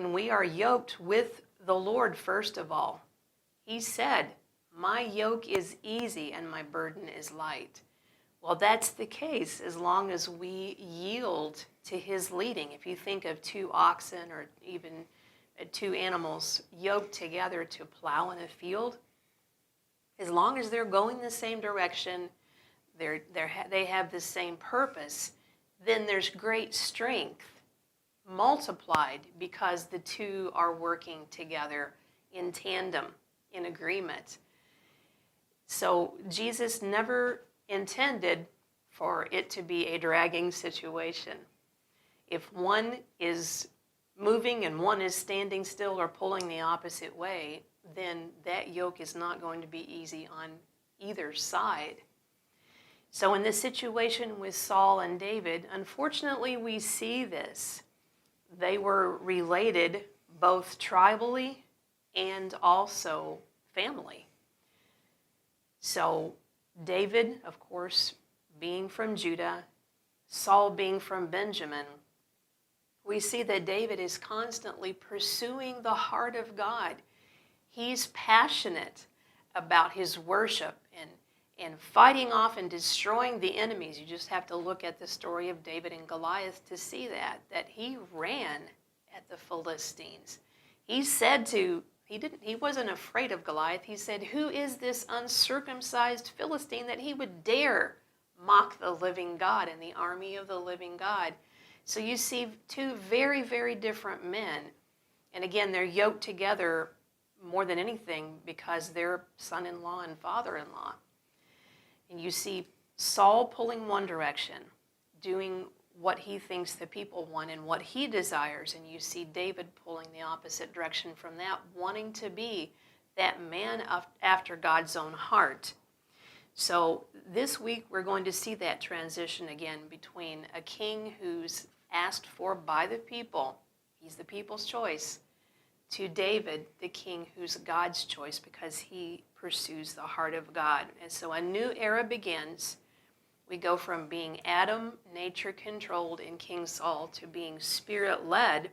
when we are yoked with the Lord, first of all, he said, my yoke is easy and my burden is light. Well, that's the case as long as we yield to his leading. If you think of two oxen or even two animals yoked together to plow in a field, as long as they're going the same direction, they have the same purpose, then there's great strength multiplied because the two are working together in tandem, in agreement. So Jesus never intended for it to be a dragging situation. If one is moving and one is standing still or pulling the opposite way, then that yoke is not going to be easy on either side. So in this situation with Saul and David, unfortunately we see this. They were related both tribally and also family. So David, of course, being from Judah, Saul being from Benjamin, we see that David is constantly pursuing the heart of God. He's passionate about his worship and fighting off and destroying the enemies. You just have to look at the story of David and Goliath to see that he ran at the Philistines. He said he wasn't afraid of Goliath. He said, who is this uncircumcised Philistine that he would dare mock the living God and the army of the living God? So you see two very, very different men. And again, they're yoked together more than anything because they're son-in-law and father-in-law. And you see Saul pulling one direction, doing what he thinks the people want and what he desires. And you see David pulling the opposite direction from that, wanting to be that man after God's own heart. So this week we're going to see that transition again between a king who's asked for by the people, he's the people's choice, to David, the king who's God's choice because he pursues the heart of God. And so a new era begins. We go from being Adam, nature-controlled in King Saul, to being spirit-led